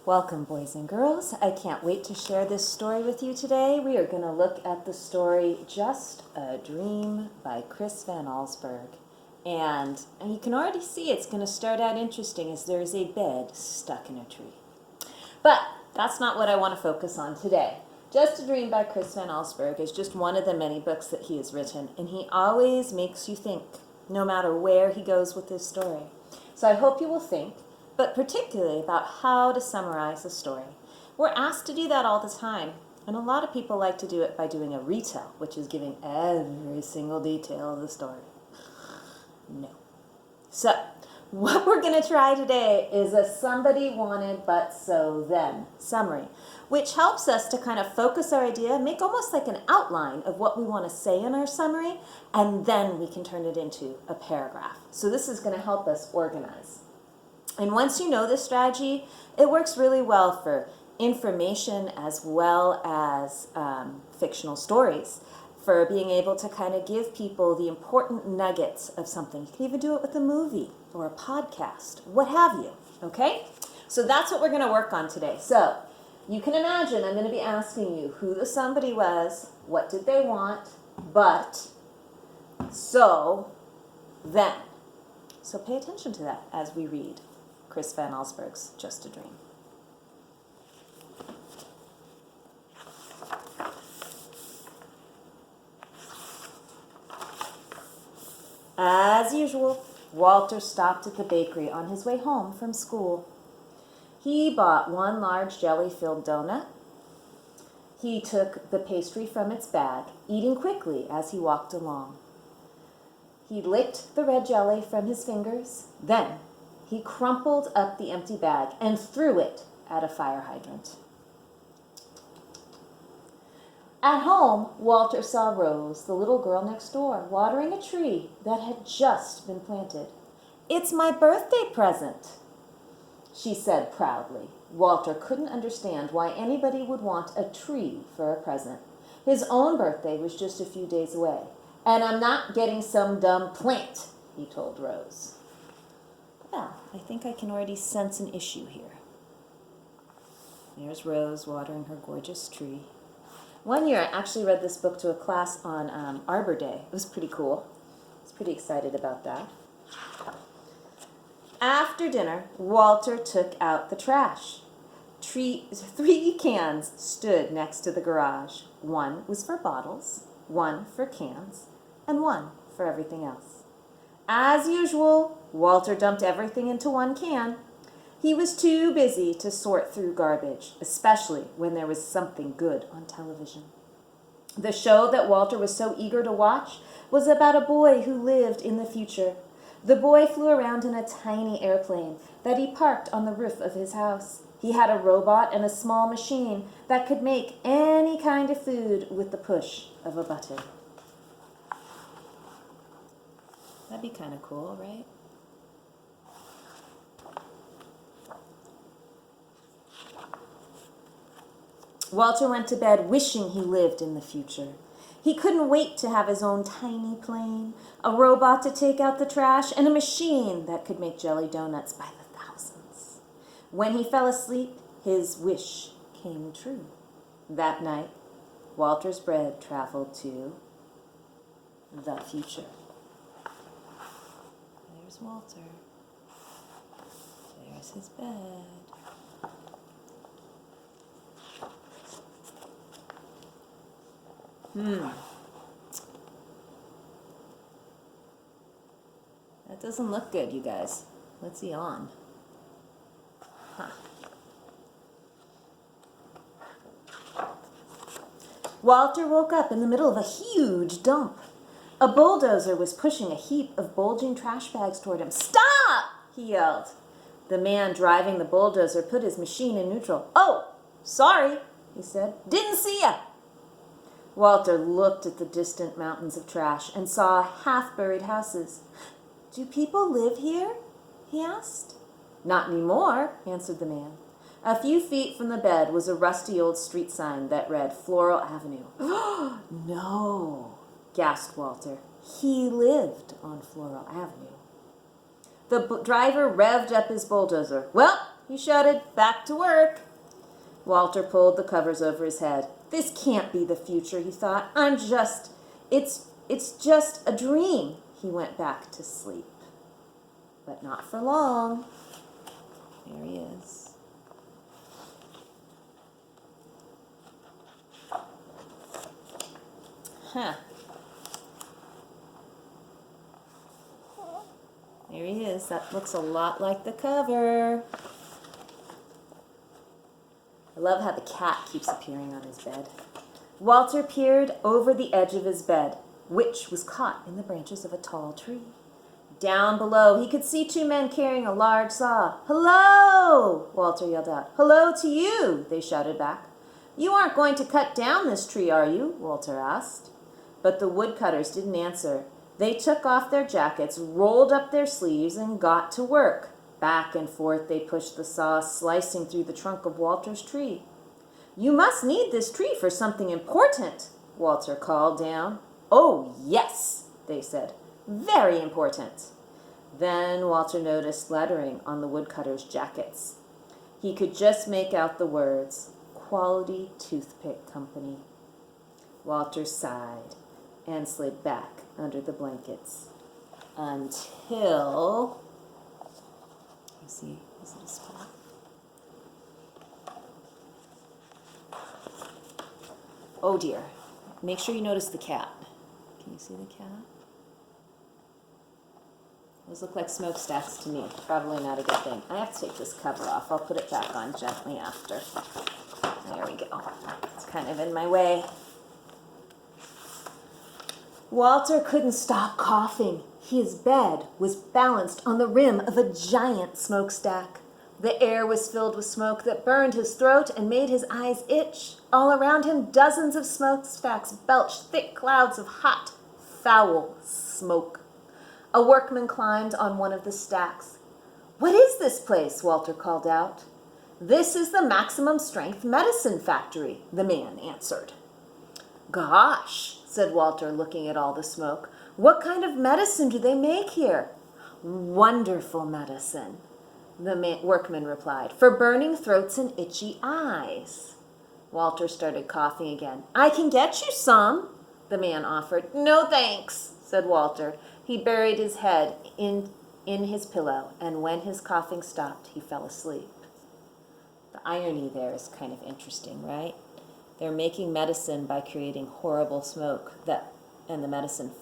Welcome, boys and girls. I can't wait to share this story with you today. We are going to look at the story Just a Dream by Chris Van Alsburg. And you can already see it's going to start out interesting as there is a bed stuck in a tree. But that's not what I want to focus on today. Just a Dream by Chris Van Alsburg is just one of the many books that he has written, and he always makes you think, no matter where he goes with his story. So I hope you will think, but particularly about how to summarize a story. We're asked to do that all the time, and a lot of people like to do it by doing a retell, which is giving every single detail of the story. No. So, what we're going to try today is a somebody wanted but so then summary, which helps us to kind of focus our idea, make almost like an outline of what we want to say in our summary, and then we can turn it into a paragraph. So this is going to help us organize. And once you know this strategy, it works really well for information as well as fictional stories, for being able to kind of give people the important nuggets of something. You can even do it with a movie or a podcast, what have you, okay? So that's what we're going to work on today. So you can imagine I'm going to be asking you who the somebody was, what did they want, but, so, then. So pay attention to that as we read Chris Van Alsburg's Just a Dream. As usual, Walter stopped at the bakery on his way home from school. He bought one large jelly-filled donut. He took the pastry from its bag, eating quickly as he walked along. He licked the red jelly from his fingers. Then he crumpled up the empty bag and threw it at a fire hydrant. At home, Walter saw Rose, the little girl next door, watering a tree that had just been planted. "It's my birthday present," she said proudly. Walter couldn't understand why anybody would want a tree for a present. His own birthday was just a few days away. "And I'm not getting some dumb plant," he told Rose. Well, I think I can already sense an issue here. There's Rose watering her gorgeous tree. One year I actually read this book to a class on Arbor Day. It was pretty cool. I was pretty excited about that. After dinner, Walter took out the trash. Three cans stood next to the garage. One was for bottles, one for cans, and one for everything else. As usual, Walter dumped everything into one can. He was too busy to sort through garbage, especially when there was something good on television. The show that Walter was so eager to watch was about a boy who lived in the future. The boy flew around in a tiny airplane that he parked on the roof of his house. He had a robot and a small machine that could make any kind of food with the push of a button. That'd be kind of cool, right? Walter went to bed wishing he lived in the future. He couldn't wait to have his own tiny plane, a robot to take out the trash, and a machine that could make jelly donuts by the thousands. When he fell asleep, his wish came true. That night, Walter's bread traveled to the future. There's Walter. There's his bed. That doesn't look good, you guys. What's he on? Walter woke up in the middle of a huge dump. A bulldozer was pushing a heap of bulging trash bags toward him. "Stop!" he yelled. The man driving the bulldozer put his machine in neutral. "Oh, sorry," he said. "Didn't see ya." Walter looked at the distant mountains of trash and saw half-buried houses. "Do people live here?" he asked. "Not anymore," answered the man. A few feet from the bed was a rusty old street sign that read Floral Avenue. "No," gasped Walter. He lived on Floral Avenue. The driver revved up his bulldozer. "Well, he shouted. Back to work. Walter pulled the covers over his head. This can't be the future, he thought. It's just a dream. He went back to sleep. But not for long. There he is. Huh. There he is. That looks a lot like the cover. I love how the cat keeps appearing on his bed. Walter peered over the edge of his bed, which was caught in the branches of a tall tree. Down below, he could see two men carrying a large saw. "Hello!" Walter yelled out. "Hello to you," they shouted back. "You aren't going to cut down this tree, are you?" Walter asked. But the woodcutters didn't answer. They took off their jackets, rolled up their sleeves, and got to work. Back and forth they pushed the saw, slicing through the trunk of Walter's tree. "You must need this tree for something important," Walter called down. "Oh, yes," they said. "Very important." Then Walter noticed lettering on the woodcutters' jackets. He could just make out the words, "Quality Toothpick Company." Walter sighed and slid back under the blankets until... Let's see, is it a spot? Oh dear. Make sure you notice the cat. Can you see the cat? Those look like smokestacks to me. Probably not a good thing. I have to take this cover off. I'll put it back on gently after. There we go. It's kind of in my way. Walter couldn't stop coughing. His bed was balanced on the rim of a giant smokestack. The air was filled with smoke that burned his throat and made his eyes itch. All around him, dozens of smokestacks belched thick clouds of hot, foul smoke. A workman climbed on one of the stacks. "What is this place?" Walter called out. "This is the Maximum Strength Medicine Factory," the man answered. "Gosh," said Walter, looking at all the smoke. "What kind of medicine do they make here?" "Wonderful medicine," the workman replied, "for burning throats and itchy eyes." Walter started coughing again. "I can get you some," the man offered. "No thanks," said Walter. He buried his head in his pillow, and when his coughing stopped, he fell asleep. The irony there is kind of interesting, right? They're making medicine by creating horrible smoke, and the medicine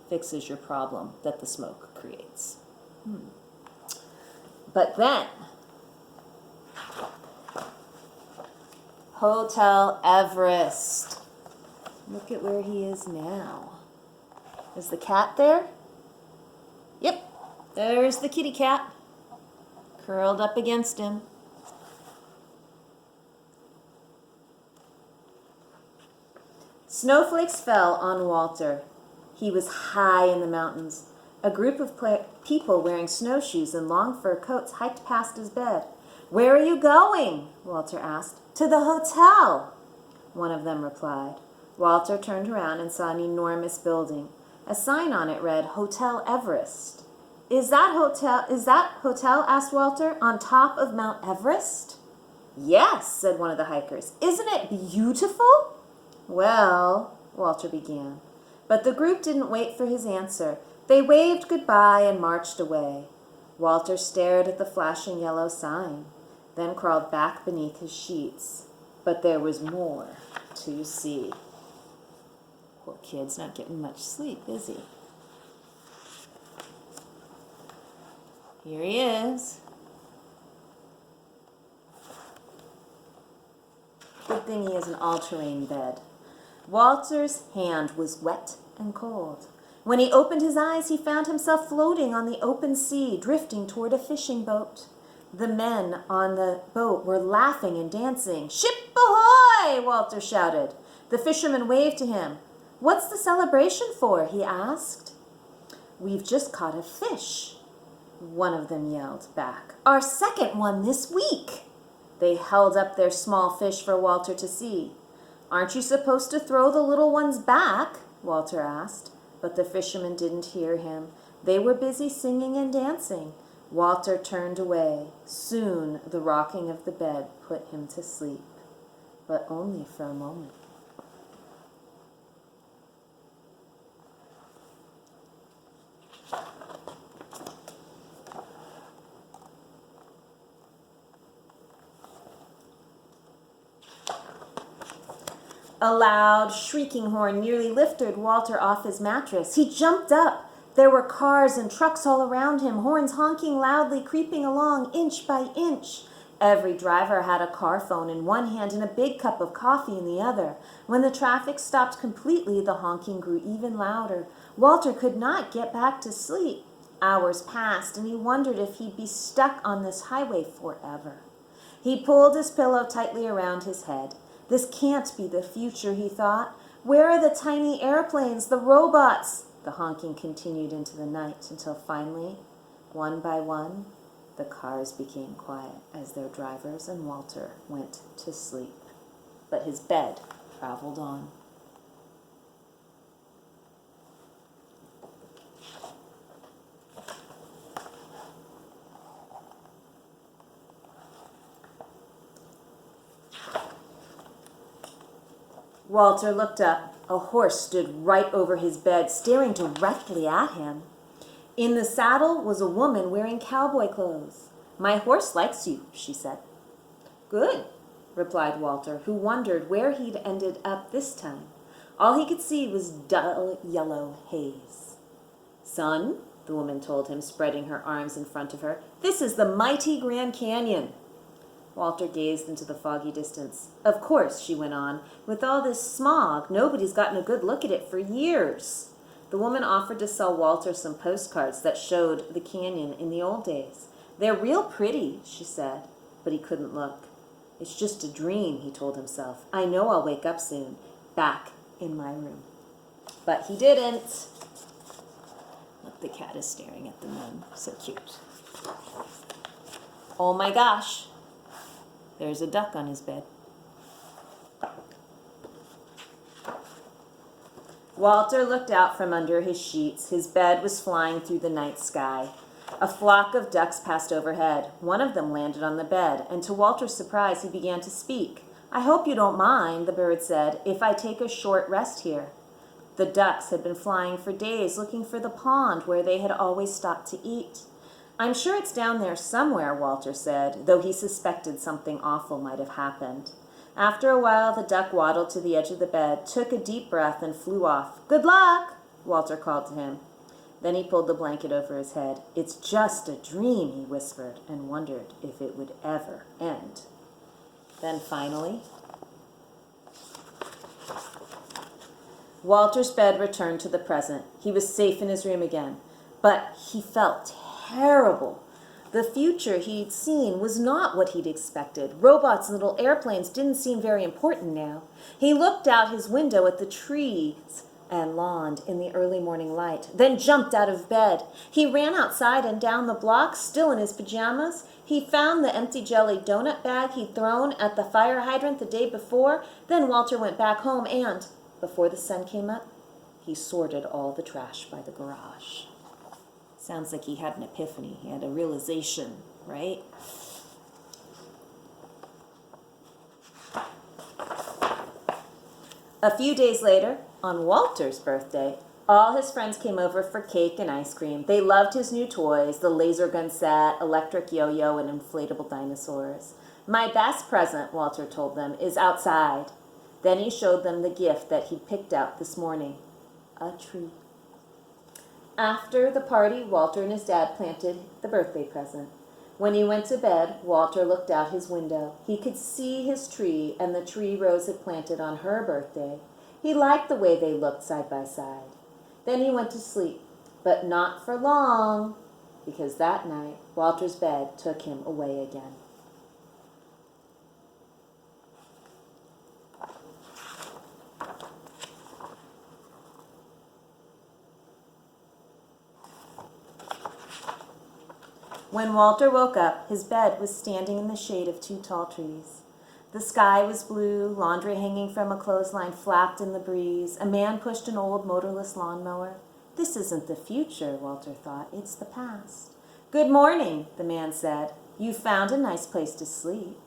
fixes your problem that the smoke creates. But then, Hotel Everest. Look at where he is now. Is the cat there? Yep, there's the kitty cat, curled up against him. Snowflakes fell on Walter. He was high in the mountains. A group of people wearing snowshoes and long fur coats hiked past his bed. "Where are you going?" Walter asked. "To the hotel," one of them replied. Walter turned around and saw an enormous building. A sign on it read, "Hotel Everest." Is that hotel, asked Walter, "on top of Mount Everest?" "Yes," said one of the hikers. "Isn't it beautiful?" "Well," Walter began. But the group didn't wait for his answer. They waved goodbye and marched away. Walter stared at the flashing yellow sign, then crawled back beneath his sheets. But there was more to see. Poor kid's not getting much sleep, is he? Here he is. Good thing he has an all-terrain bed. Walter's hand was wet and cold. When he opened his eyes, he found himself floating on the open sea, drifting toward a fishing boat. The men on the boat were laughing and dancing. "Ship ahoy!" Walter shouted. The fisherman waved to him. "What's the celebration for?" he asked. "We've just caught a fish," one of them yelled back. "Our second one this week." They held up their small fish for Walter to see. "Aren't you supposed to throw the little ones back?" Walter asked. But the fishermen didn't hear him. They were busy singing and dancing. Walter turned away. Soon the rocking of the bed put him to sleep, but only for a moment. A loud, shrieking horn nearly lifted Walter off his mattress. He jumped up. There were cars and trucks all around him, horns honking loudly, creeping along inch by inch. Every driver had a car phone in one hand and a big cup of coffee in the other. When the traffic stopped completely, the honking grew even louder. Walter could not get back to sleep. Hours passed, and he wondered if he'd be stuck on this highway forever. He pulled his pillow tightly around his head. This can't be the future, he thought. Where are the tiny airplanes, the robots? The honking continued into the night until finally, one by one, the cars became quiet as their drivers and Walter went to sleep. But his bed traveled on. Walter looked up. A horse stood right over his bed, staring directly at him. In the saddle was a woman wearing cowboy clothes. "My horse likes you," she said. "Good," replied Walter, who wondered where he'd ended up this time. All he could see was dull yellow haze. "Son," the woman told him, spreading her arms in front of her, "this is the mighty Grand Canyon." Walter gazed into the foggy distance. "Of course," she went on, "with all this smog, nobody's gotten a good look at it for years." The woman offered to sell Walter some postcards that showed the canyon in the old days. "They're real pretty," she said, but he couldn't look. "It's just a dream," he told himself. "I know I'll wake up soon, back in my room." But he didn't. Look, the cat is staring at the moon. So cute. Oh my gosh. There's a duck on his bed. Walter looked out from under his sheets. His bed was flying through the night sky. A flock of ducks passed overhead. One of them landed on the bed, and to Walter's surprise, he began to speak. "I hope you don't mind," the bird said, "if I take a short rest here." The ducks had been flying for days, looking for the pond where they had always stopped to eat. "I'm sure it's down there somewhere," Walter said, though he suspected something awful might have happened. After a while, the duck waddled to the edge of the bed, took a deep breath, and flew off. "Good luck," Walter called to him. Then he pulled the blanket over his head. "It's just a dream," he whispered, and wondered if it would ever end. Then finally, Walter's bed returned to the present. He was safe in his room again, but he felt terrible. The future he'd seen was not what he'd expected. Robots and little airplanes didn't seem very important now. He looked out his window at the trees and lawn in the early morning light, then jumped out of bed. He ran outside and down the block, still in his pajamas. He found the empty jelly donut bag he'd thrown at the fire hydrant the day before. Then Walter went back home and, before the sun came up, he sorted all the trash by the garage. Sounds like he had an epiphany. He had a realization, right? A few days later, on Walter's birthday, all his friends came over for cake and ice cream. They loved his new toys, the laser gun set, electric yo-yo, and inflatable dinosaurs. "My best present," Walter told them, "is outside." Then he showed them the gift that he'd picked out this morning, a tree. After the party, Walter and his dad planted the birthday present. When he went to bed, Walter looked out his window. He could see his tree and the tree Rose had planted on her birthday. He liked the way they looked side by side. Then he went to sleep, but not for long, because that night Walter's bed took him away again. When Walter woke up, his bed was standing in the shade of two tall trees. The sky was blue, laundry hanging from a clothesline flapped in the breeze. A man pushed an old motorless lawnmower. This isn't the future, Walter thought. It's the past. "Good morning," the man said. "You found a nice place to sleep."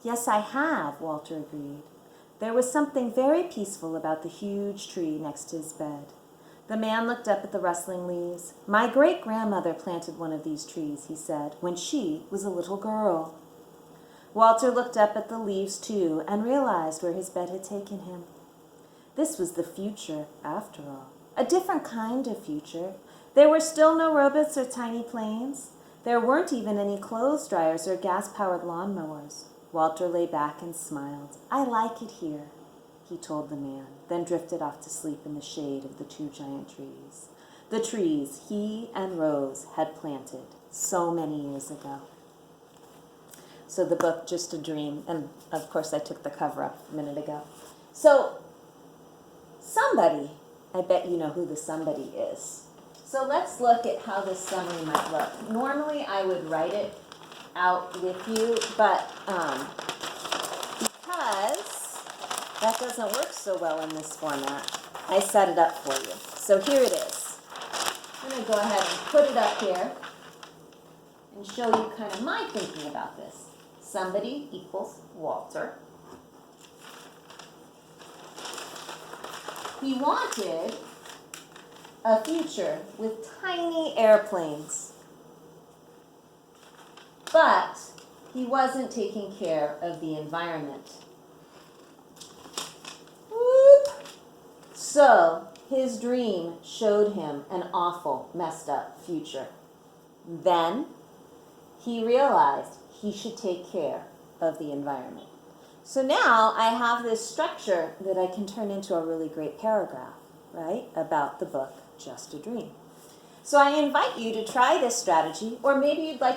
"Yes, I have," Walter agreed. There was something very peaceful about the huge tree next to his bed. The man looked up at the rustling leaves. "My great-grandmother planted one of these trees," he said, "when she was a little girl." Walter looked up at the leaves, too, and realized where his bed had taken him. This was the future, after all. A different kind of future. There were still no robots or tiny planes. There weren't even any clothes dryers or gas-powered lawnmowers. Walter lay back and smiled. "I like it here," he told the man, then drifted off to sleep in the shade of the two giant trees. The trees he and Rose had planted so many years ago. So the book, Just a Dream, and of course I took the cover up a minute ago. So somebody, I bet you know who the somebody is. So let's look at how this summary might look. Normally I would write it out with you, but because that doesn't work so well in this format, I set it up for you. So here it is. I'm going to go ahead and put it up here and show you kind of my thinking about this. Somebody equals Walter. He wanted a future with tiny airplanes, but he wasn't taking care of the environment. Whoop. So his dream showed him an awful, messed up future. Then he realized he should take care of the environment. So now I have this structure that I can turn into a really great paragraph, right, about the book, Just a Dream. So I invite you to try this strategy, or maybe you'd like